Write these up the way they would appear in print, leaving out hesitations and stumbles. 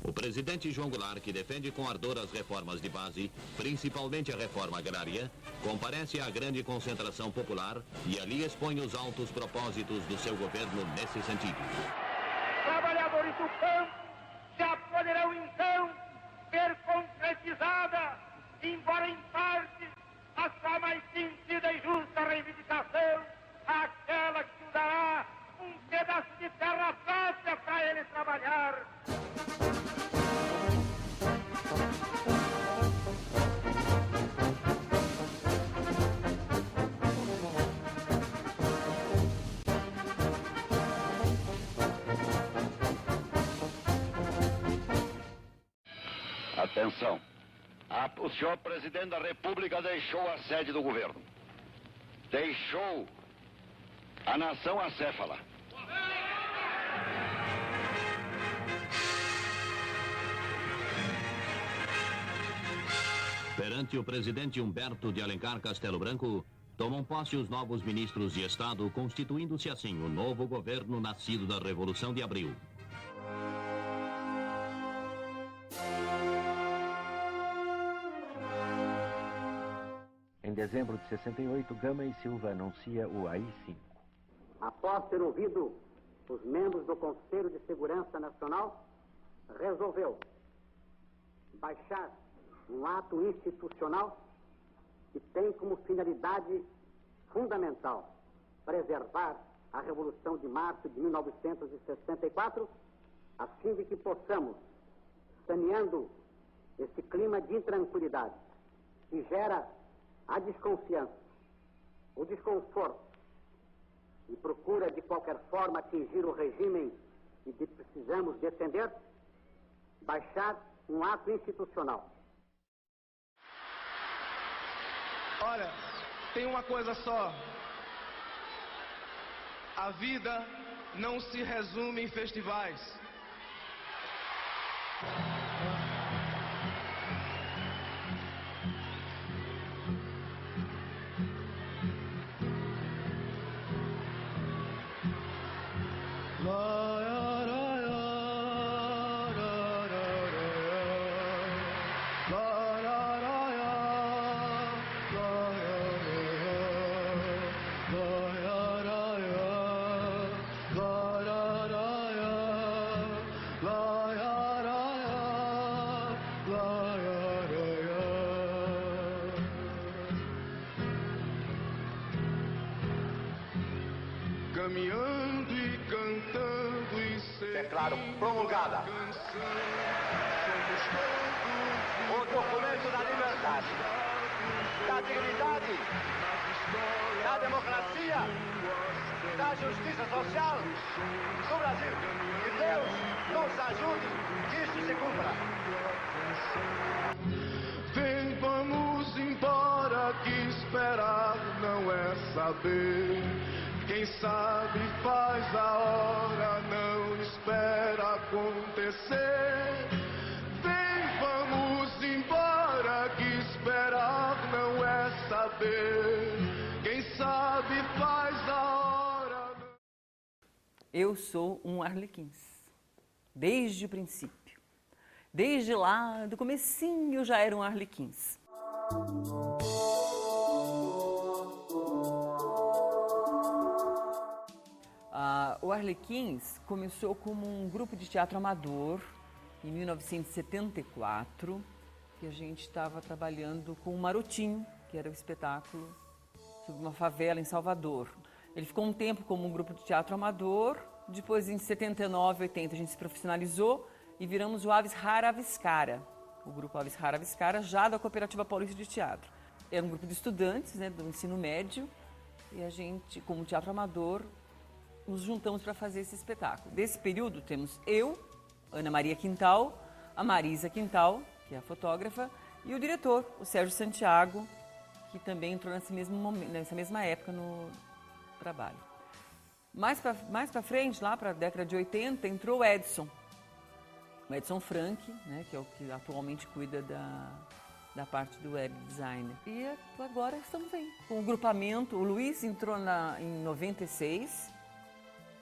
O presidente João Goulart, que defende com ardor as reformas de base, principalmente a reforma agrária, comparece à grande concentração popular e ali expõe os altos propósitos do seu governo nesse sentido. Trabalhadores do campo já poderão então ver concretizada, embora em parte, a sua mais sentida e justa reivindicação, aquela que dará um pedaço de terra fácil para ele trabalhar. Atenção. O senhor presidente da República deixou a sede do governo. Deixou a nação acéfala. Perante o presidente Humberto de Alencar Castelo Branco, tomam posse os novos ministros de Estado, constituindo-se assim o novo governo nascido da Revolução de Abril. Em dezembro de 68, Gama e Silva anuncia o AI-5. Após ter ouvido os membros do Conselho de Segurança Nacional, resolveu baixar um ato institucional que tem como finalidade fundamental preservar a Revolução de Março de 1964, a fim de que possamos, saneando esse clima de intranquilidade que gera a desconfiança, o desconforto e procura de qualquer forma atingir o regime e que precisamos defender, baixar um ato institucional. Olha, tem uma coisa só. A vida não se resume em festivais. Caminhando e cantando e ser. Declaro promulgada o documento da liberdade, da dignidade, da democracia, da justiça social do Brasil. Que Deus nos ajude que isso se cumpra. Vem, vamos embora, que esperar não é saber. Quem sabe faz a hora, não espera acontecer. Vem, vamos embora, que esperar não é saber. Quem sabe faz a hora. Eu sou um Arlequins, desde o princípio. Desde lá, do comecinho, eu já era um Arlequins. O Arlequins começou como um grupo de teatro amador em 1974, que a gente estava trabalhando com o Marotinho, que era o espetáculo sobre uma favela em Salvador. Ele ficou um tempo como um grupo de teatro amador, depois em 79, 80 a gente se profissionalizou e viramos o Aves Rara Aviscara, o grupo Aves Rara Aviscara, já da Cooperativa Paulista de Teatro. Era um grupo de estudantes, né, do ensino médio, e a gente, como teatro amador, nos juntamos para fazer esse espetáculo. Desse período temos eu, Ana Maria Quintal, a Marisa Quintal, que é a fotógrafa, e o diretor, o Sérgio Santiago, que também entrou nessa mesma época no trabalho. Mais para frente, lá para a década de 80, entrou o Edson Frank, né, que é o que atualmente cuida da parte do web designer. E agora estamos aí com o grupamento. O Luiz entrou em 96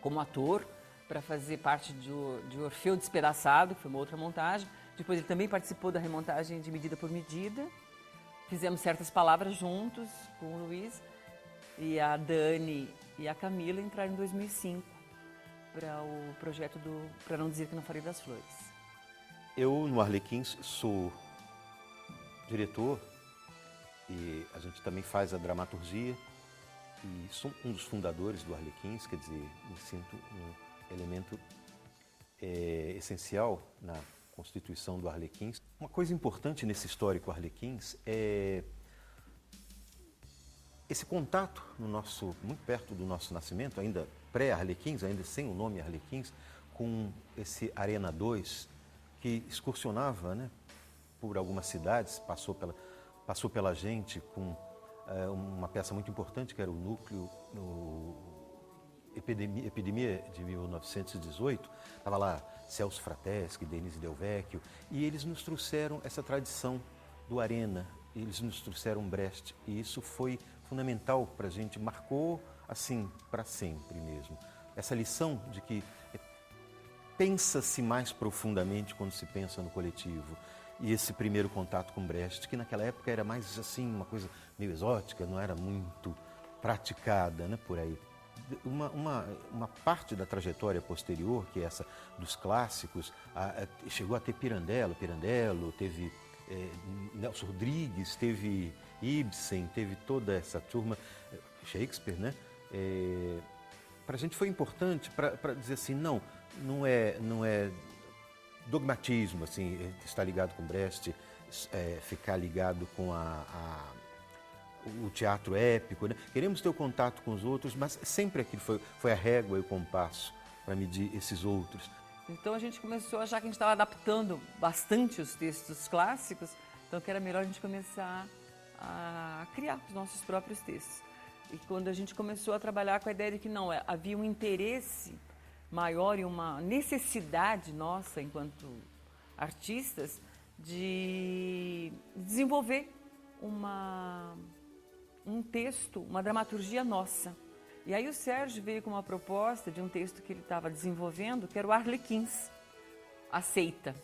como ator para fazer parte de Orfeu Despedaçado, que foi uma outra montagem. Depois ele também participou da remontagem de Medida por Medida. Fizemos certas palavras juntos com o Luiz. E a Dani e a Camila entraram em 2005 para o projeto do Pra Não Dizer Que Não Falei das Flores. Eu, no Arlequins, sou diretor e a gente também faz a dramaturgia e sou um dos fundadores do Arlequins, quer dizer, me sinto um elemento essencial na constituição do Arlequins. Uma coisa importante nesse histórico Arlequins é esse contato muito perto do nosso nascimento, ainda pré-Arlequins, ainda sem o nome Arlequins, com esse Arena 2 que excursionava, né, por algumas cidades, passou pela gente com uma peça muito importante que era o Núcleo no Epidemia de 1918. Estava lá Celso Frateschi, Denise Del Vecchio, e eles nos trouxeram essa tradição do Arena, eles nos trouxeram Brecht, e isso foi fundamental para a gente, marcou assim para sempre mesmo. Essa lição de que pensa-se mais profundamente quando se pensa no coletivo. E esse primeiro contato com Brecht, que naquela época era mais assim, uma coisa meio exótica, não era muito praticada, né, por aí. Uma parte da trajetória posterior, que é essa dos clássicos, chegou a ter Pirandello, teve Nelson Rodrigues, teve Ibsen, teve toda essa turma, Shakespeare, né? Para a gente foi importante para dizer assim, não é dogmatismo, assim, estar ligado com Brecht, ficar ligado com o teatro épico, né? Queremos ter o contato com os outros, mas sempre aquilo foi a régua e o compasso para medir esses outros. Então a gente começou a achar que a gente estava adaptando bastante os textos clássicos, então que era melhor a gente começar a criar os nossos próprios textos. E quando a gente começou a trabalhar com a ideia de que havia um interesse maior e uma necessidade nossa, enquanto artistas, de desenvolver um texto, uma dramaturgia nossa. E aí o Sérgio veio com uma proposta de um texto que ele estava desenvolvendo, que era o Arlequins, a Seita.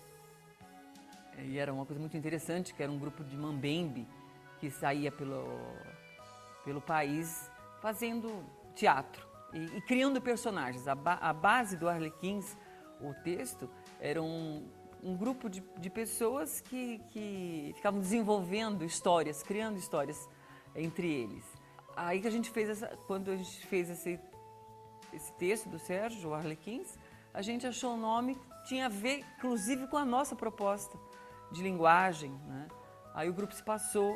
E era uma coisa muito interessante, que era um grupo de mambembe que saía pelo país fazendo teatro e criando personagens. A base do Arlequins, o texto, era um grupo de pessoas que ficavam desenvolvendo histórias, criando histórias entre eles. Aí que a gente fez quando a gente fez esse texto do Sérgio, o Arlequins, a gente achou um nome que tinha a ver, inclusive, com a nossa proposta de linguagem, né? Aí o grupo se passou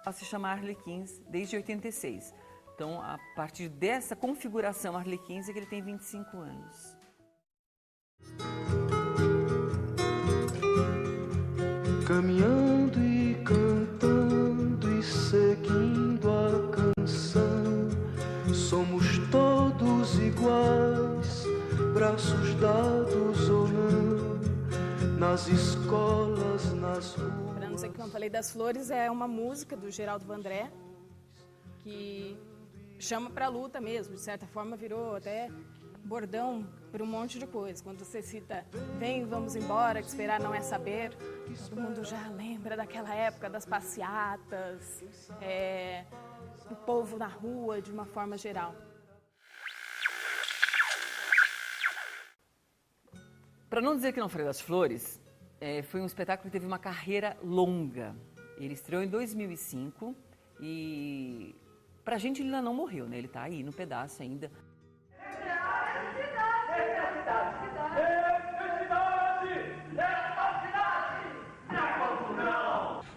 a se chamar Arlequins desde 86. Então, a partir dessa configuração Arlequins é que ele tem 25 anos. Caminhando e cantando e seguindo a canção, somos todos iguais, braços dados ou não, nas escolas, nas ruas. Pra Não Sei Que Não Falei das Flores é uma música do Geraldo Vandré que chama pra luta mesmo, de certa forma virou até bordão para um monte de coisa. Quando você cita "Vem, vamos embora, que esperar não é saber", todo mundo já lembra daquela época das passeatas, do povo na rua de uma forma geral. Para Não Dizer Que Não Falei das Flores, foi um espetáculo que teve uma carreira longa. Ele estreou em 2005 e pra gente ele ainda não morreu, né? Ele tá aí no pedaço ainda.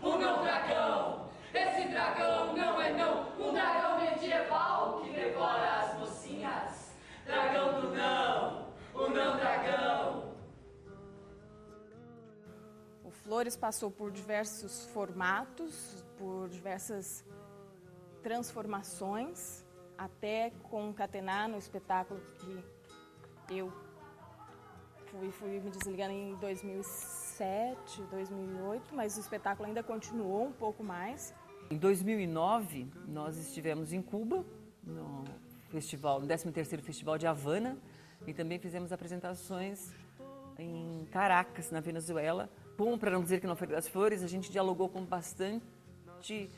O meu dragão, esse dragão não é não, um dragão medieval que devora as mocinhas. Dragão Flores passou por diversos formatos, por diversas transformações, até concatenar no espetáculo que eu fui me desligando em 2007, 2008, mas o espetáculo ainda continuou um pouco mais. Em 2009, nós estivemos em Cuba, no 13º Festival de Havana, e também fizemos apresentações em Caracas, na Venezuela. Bom, para não dizer que não foi das flores, a gente dialogou com bastante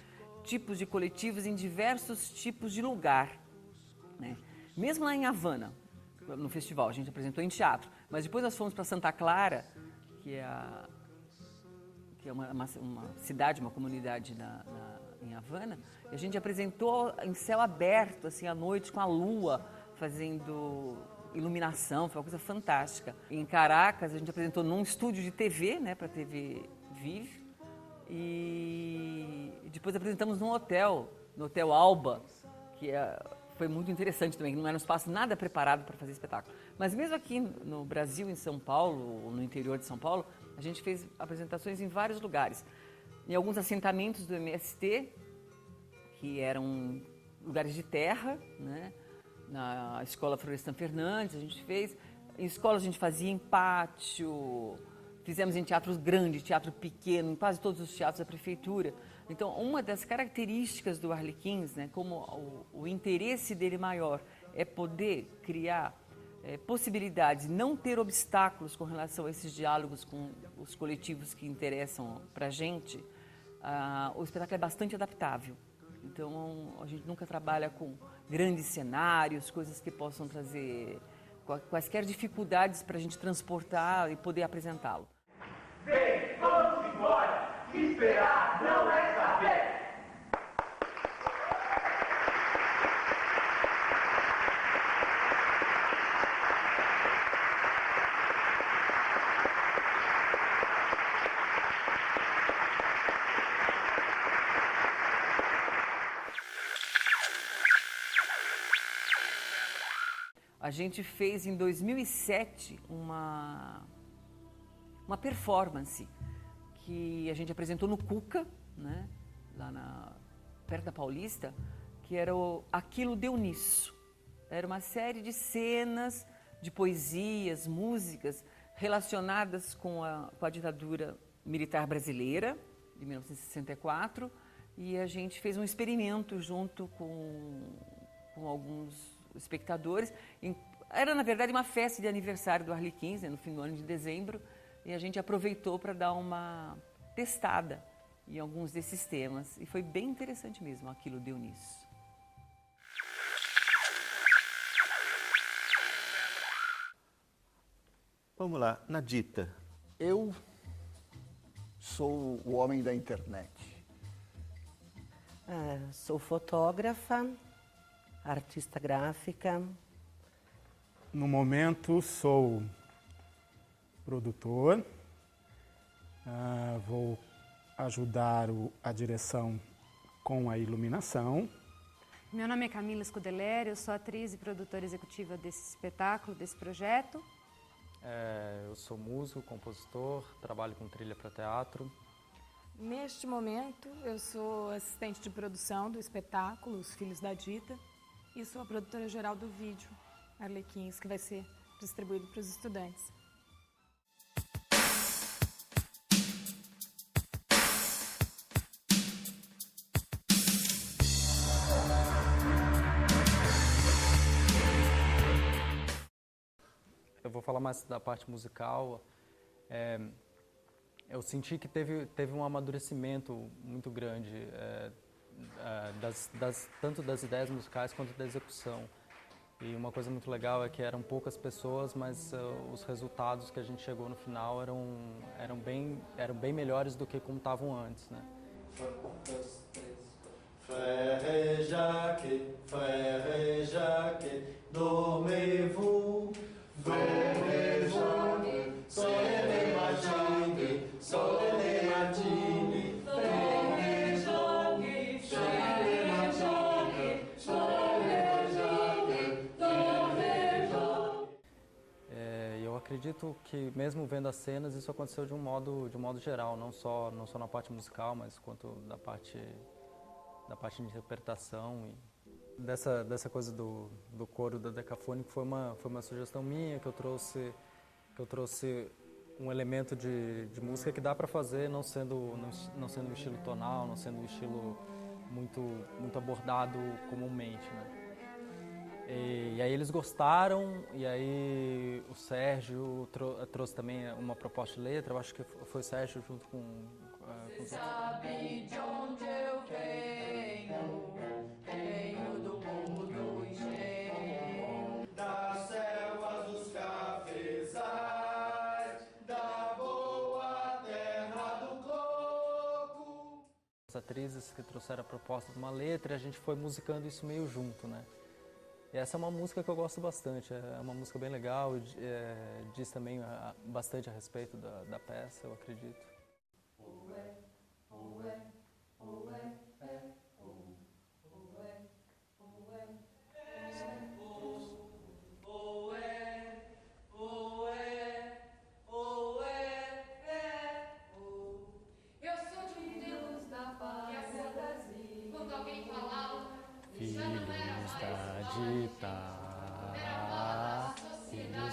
tipos de coletivos em diversos tipos de lugar, né? Mesmo lá em Havana, no festival, a gente apresentou em teatro, mas depois nós fomos para Santa Clara, que é uma cidade, uma comunidade em Havana, e a gente apresentou em céu aberto, assim, à noite, com a lua, fazendo iluminação, foi uma coisa fantástica. Em Caracas, a gente apresentou num estúdio de TV, né, para a TV Vive, e depois apresentamos num hotel, no Hotel Alba, que foi muito interessante também, não era um espaço nada preparado para fazer espetáculo. Mas mesmo aqui no Brasil, em São Paulo, ou no interior de São Paulo, a gente fez apresentações em vários lugares. Em alguns assentamentos do MST, que eram lugares de terra, né? Na Escola Florestan Fernandes a gente fez, em escolas a gente fazia em pátio, fizemos em teatros grandes, teatro pequeno, em quase todos os teatros da prefeitura. Então, uma das características do Arlequins, né, como o interesse dele maior é poder criar possibilidades, não ter obstáculos com relação a esses diálogos com os coletivos que interessam para a gente, o espetáculo é bastante adaptável. Então, a gente nunca trabalha com grandes cenários, coisas que possam trazer quaisquer dificuldades para a gente transportar e poder apresentá-lo. Vem, vamos embora! Esperar não é saber! A gente fez em 2007 uma performance que a gente apresentou no Cuca, né, lá perto da Paulista, que era Aquilo Deu Nisso. Era uma série de cenas, de poesias, músicas relacionadas com a ditadura militar brasileira, de 1964, e a gente fez um experimento junto com alguns espectadores. Era, na verdade, uma festa de aniversário do Arlequins, né, no fim do ano de dezembro, e a gente aproveitou para dar uma testada em alguns desses temas. E foi bem interessante mesmo, Aquilo Deu Nisso. Vamos lá, Nadita. Eu sou o homem da internet. Sou fotógrafa, artista gráfica. No momento sou produtor, vou ajudar a direção com a iluminação. Meu nome é Camila Scudeleri, eu sou atriz e produtora executiva desse espetáculo, desse projeto. Eu sou músico, compositor, trabalho com trilha para teatro. Neste momento, eu sou assistente de produção do espetáculo Os Filhos da Dita e sou a produtora geral do vídeo Arlequins, que vai ser distribuído para os estudantes. Eu vou falar mais da parte musical. Eu senti que teve um amadurecimento muito grande, tanto das ideias musicais quanto da execução. E uma coisa muito legal é que eram poucas pessoas, mas os resultados que a gente chegou no final eram bem melhores do que como estavam antes, né? Frère Jacques, dormez-vous, dormez Jacques, soleil matine, soleil matine, frère Jacques, soleil matine, soleil Jacques, dormez Jacques. acredito que mesmo vendo as cenas, isso aconteceu de um modo geral, não só na parte musical, mas quanto da parte de interpretação. E dessa coisa do coro da Decafônico foi uma sugestão minha, que eu trouxe um elemento de música que dá para fazer, não sendo um estilo tonal, não sendo um estilo muito abordado comumente, né? E aí eles gostaram, e aí o Sérgio trouxe também uma proposta de letra. Eu acho que foi o Sérgio junto com os outros. Sabe de onde eu venho, venho do mundo do engenho, das selvas dos cafezais, da boa terra do coco. As atrizes que trouxeram a proposta de uma letra, e a gente foi musicando isso meio junto, né? E essa é uma música que eu gosto bastante, é uma música bem legal, diz também bastante a respeito da peça, eu acredito. Eu sou de um Deus da paz, Brasil. Quando alguém falava, Filhos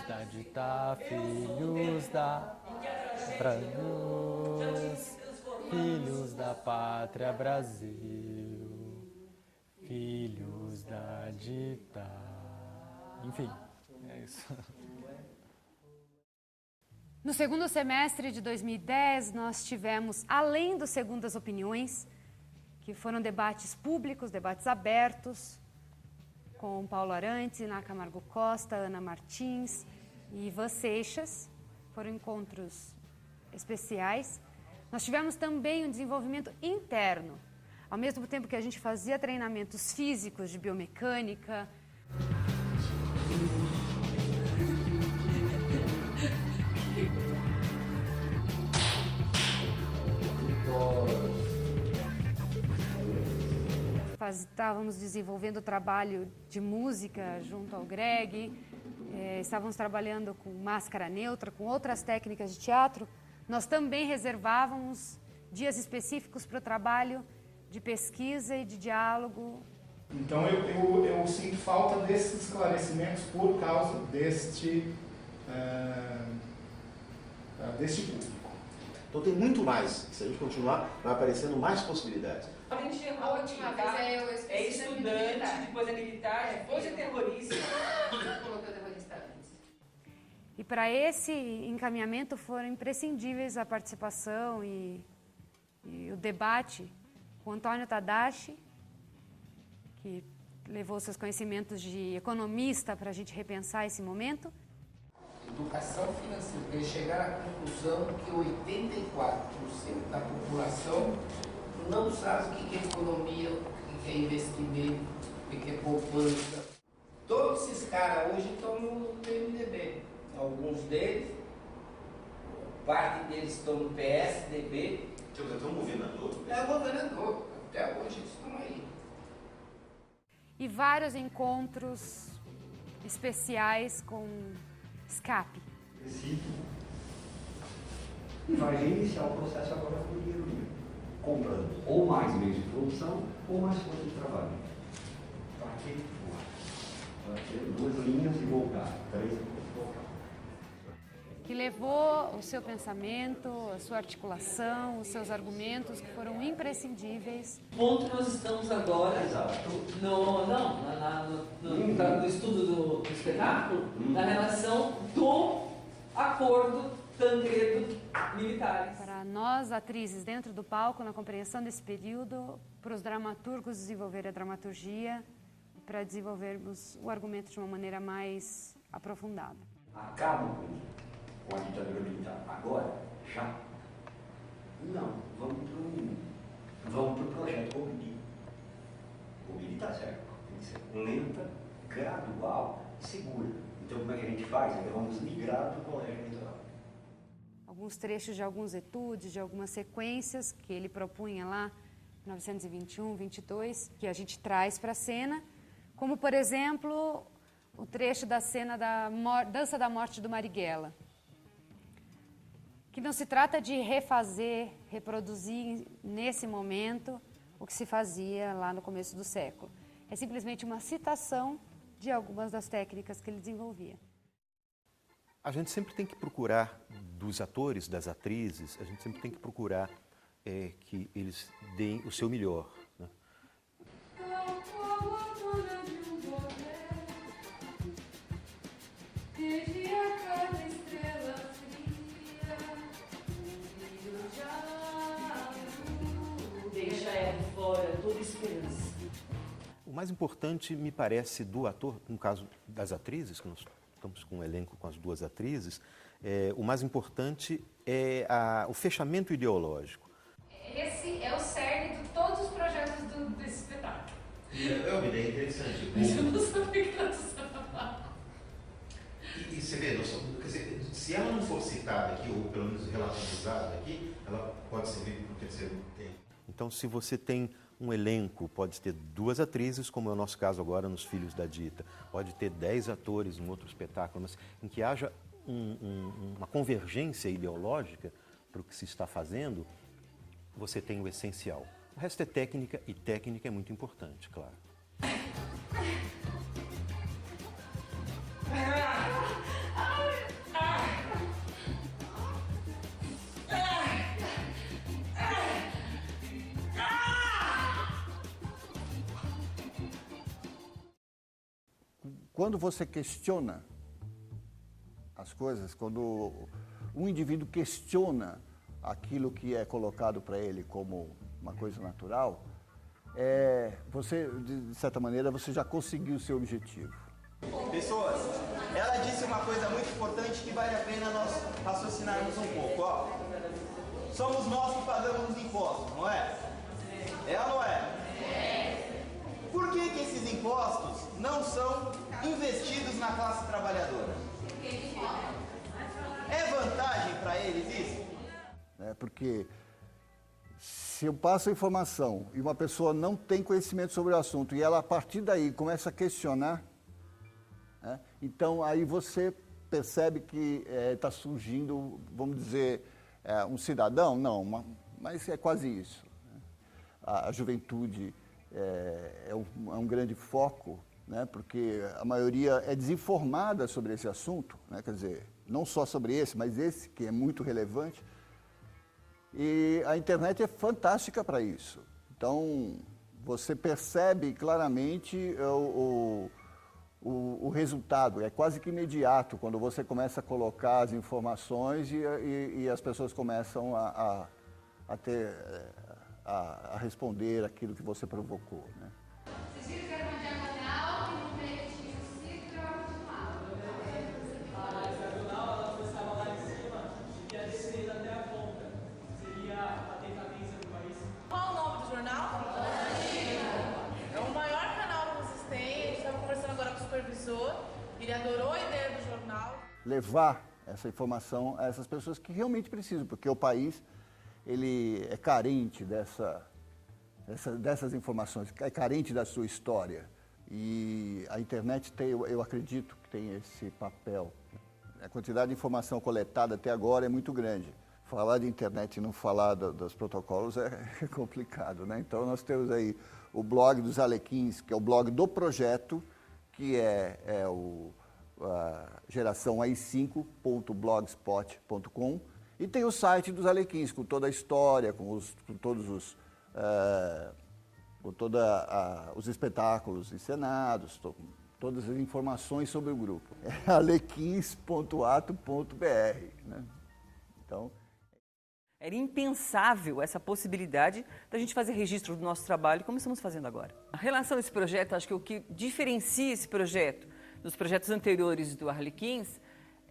da Dita, filhos da Brasil, filhos da pátria Brasil, filhos da Dita. Enfim, é isso. No segundo semestre de 2010, nós tivemos, além dos Segundas Opiniões, que foram debates públicos, debates abertos, com Paulo Arantes, Iná Camargo Costa, Ana Martins e Ivan Seixas. Foram encontros especiais. Nós tivemos também um desenvolvimento interno. Ao mesmo tempo que a gente fazia treinamentos físicos de biomecânica, estávamos desenvolvendo trabalho de música junto ao Greg, estávamos trabalhando com máscara neutra, com outras técnicas de teatro. Nós também reservávamos dias específicos para o trabalho de pesquisa e de diálogo. Então eu sinto falta desses esclarecimentos por causa deste público. Então tem muito mais, se a gente continuar, vai aparecendo mais possibilidades. A gente a última vez é estudante, depois é militar, depois é terrorista. Colocou terrorista antes. E para esse encaminhamento foram imprescindíveis a participação e o debate com Antônio Tadashi, que levou seus conhecimentos de economista para a gente repensar esse momento. Educação financeira, ele chegar à conclusão que 84% da população não sabe o que é economia, o que é investimento, o que é poupança. Todos esses caras hoje estão no PMDB. Alguns deles, parte deles estão no PSDB. Você tem um governador? É o governador, até hoje eles estão aí. E vários encontros especiais com escape. E vai reiniciar o processo agora com dinheiro livre, comprando ou mais meios de produção ou mais força de trabalho. Para que voar? Para ter 2 linhas e voltar, 3 e voltar. Que levou o seu pensamento, a sua articulação, os seus argumentos que foram imprescindíveis. O ponto que nós estamos agora no estudo do espetáculo, na relação do acordo Tancredo-Militares. Para nós, atrizes, dentro do palco, na compreensão desse período, para os dramaturgos desenvolverem a dramaturgia, para desenvolvermos o argumento de uma maneira mais aprofundada. Acabam com a ditadura militar agora? Já? Não, vamos para o projeto Robili. Robili está certo, tem que ser lenta, gradual, segura. Então como é que a gente faz? Vamos migrar para o colégio eleitoral. Alguns trechos de alguns etudes, de algumas sequências que ele propunha lá, 1921, 22, que a gente traz para a cena, como, por exemplo, o trecho da cena da Dança da Morte do Marighella. Que não se trata de refazer, reproduzir nesse momento o que se fazia lá no começo do século. É simplesmente uma citação de algumas das técnicas que ele desenvolvia. A gente sempre tem que procurar, dos atores, das atrizes, a gente sempre tem que procurar que eles deem o seu melhor. Né? Deixa ela fora toda esperança. O mais importante, me parece, do ator, no caso das atrizes, que nós estamos com um elenco com as duas atrizes, o mais importante é o fechamento ideológico. Esse é o cerne de todos os projetos desse espetáculo. É uma ideia interessante. Eu não sabia que era samba. E você vê, quer dizer, se ela não for citada aqui, ou pelo menos relativizada aqui, ela pode servir para o terceiro tempo. Então, se você tem um elenco, pode ter 2 atrizes, como é o nosso caso agora nos Filhos da Dita, pode ter 10 atores em outro espetáculo, mas em que haja uma convergência ideológica para o que se está fazendo, você tem o essencial. O resto é técnica, e técnica é muito importante, claro. Quando você questiona as coisas, quando um indivíduo questiona aquilo que é colocado para ele como uma coisa natural, você, de certa maneira, você já conseguiu o seu objetivo. Pessoas, ela disse uma coisa muito importante que vale a pena nós raciocinarmos um pouco. Ó. Somos nós que pagamos os impostos, não é? É ou não é? Por que esses impostos não são investidos na classe trabalhadora? É vantagem para eles isso? Porque se eu passo a informação e uma pessoa não tem conhecimento sobre o assunto e ela a partir daí começa a questionar, então aí você percebe que está surgindo, vamos dizer, um cidadão? Não, mas é quase isso. A juventude é um grande foco, porque a maioria é desinformada sobre esse assunto, quer dizer, não só sobre esse, mas esse que é muito relevante. E a internet é fantástica para isso. Então, você percebe claramente o resultado, é quase que imediato, quando você começa a colocar as informações e as pessoas começam a responder aquilo que você provocou. Vocês viram que era uma diagonal e no meio tinha o ciclo e a continuada. A diagonal, ela começava lá em cima e ia descer até a ponta. Seria a decadência do país. Qual o nome do jornal? É o maior canal que vocês têm. A gente estava conversando agora com o supervisor. Ele adorou a ideia do jornal. Levar essa informação a essas pessoas que realmente precisam, porque o país ele é carente dessas informações, é carente da sua história. E a internet eu acredito que tem esse papel. A quantidade de informação coletada até agora é muito grande. Falar de internet e não falar dos protocolos é complicado, Então nós temos aí o blog dos Arlequins, que é o blog do projeto, que é a geração AI5.blogspot.com, e tem o site dos Arlequins, com toda a história, com todos os espetáculos encenados, todas as informações sobre o grupo. É arlequins.ato.br. Então, era impensável essa possibilidade da gente fazer registro do nosso trabalho, como estamos fazendo agora. A relação a esse projeto, acho que o que diferencia esse projeto dos projetos anteriores do Arlequins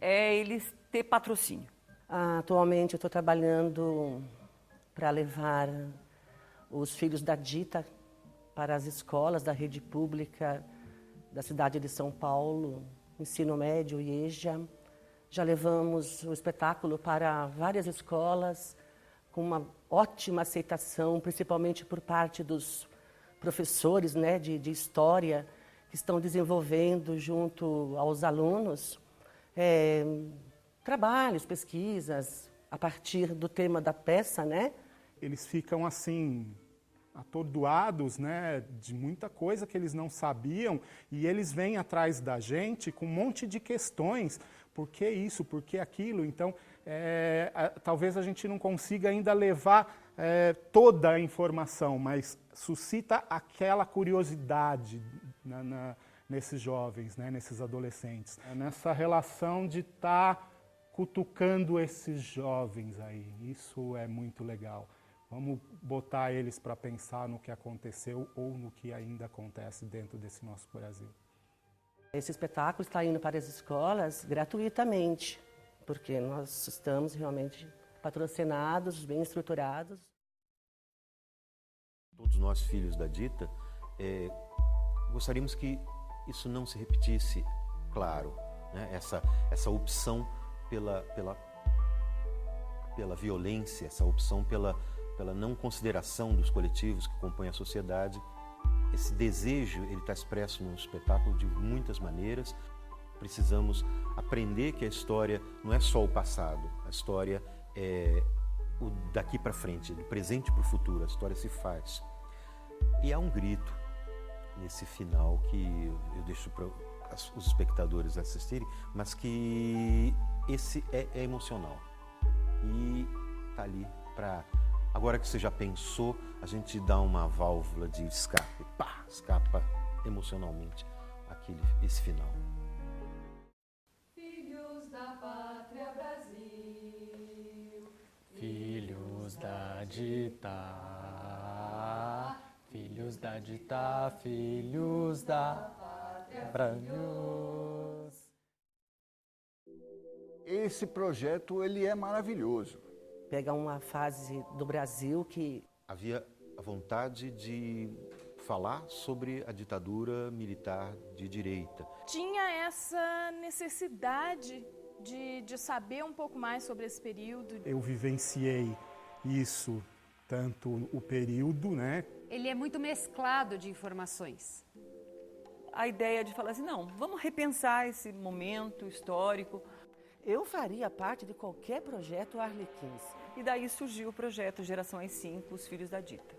é eles ter patrocínio. Atualmente eu estou trabalhando para levar os Filhos da Dita para as escolas da rede pública da cidade de São Paulo, ensino médio e EJA. Já levamos o espetáculo para várias escolas, com uma ótima aceitação, principalmente por parte dos professores de história, que estão desenvolvendo junto aos alunos trabalhos, pesquisas, a partir do tema da peça, né? Eles ficam assim, atordoados, né, de muita coisa que eles não sabiam, e eles vêm atrás da gente com um monte de questões, por que isso, por que aquilo, então talvez a gente não consiga ainda levar toda a informação, mas suscita aquela curiosidade nesses jovens, né, nesses adolescentes, nessa relação de estar cutucando esses jovens aí, isso é muito legal. Vamos botar eles para pensar no que aconteceu ou no que ainda acontece dentro desse nosso Brasil. Esse espetáculo está indo para as escolas gratuitamente, porque nós estamos realmente patrocinados, bem estruturados. Todos nós, filhos da Dita, gostaríamos que isso não se repetisse, claro, né? Essa opção pela violência, essa opção pela não consideração dos coletivos que compõem a sociedade. Esse desejo, ele está expresso no espetáculo de muitas maneiras. Precisamos aprender que a história não é só o passado, a história é o daqui para frente, do presente para o futuro, a história se faz. E há um grito nesse final que eu deixo para os espectadores assistirem, mas que esse é emocional e está ali para... Agora que você já pensou, a gente dá uma válvula de escape, pá, escapa emocionalmente esse final. Filhos da pátria Brasil, filhos da Dita, filhos da Dita, filhos da pátria Brasil. Esse projeto, ele é maravilhoso. Pega uma fase do Brasil que... Havia a vontade de falar sobre a ditadura militar de direita. Tinha essa necessidade de saber um pouco mais sobre esse período. Eu vivenciei isso, tanto o período, né? Ele é muito mesclado de informações. A ideia de falar assim, não, vamos repensar esse momento histórico. Eu faria parte de qualquer projeto Arlequins. E daí surgiu o projeto Geração AI-5, Os Filhos da Dita.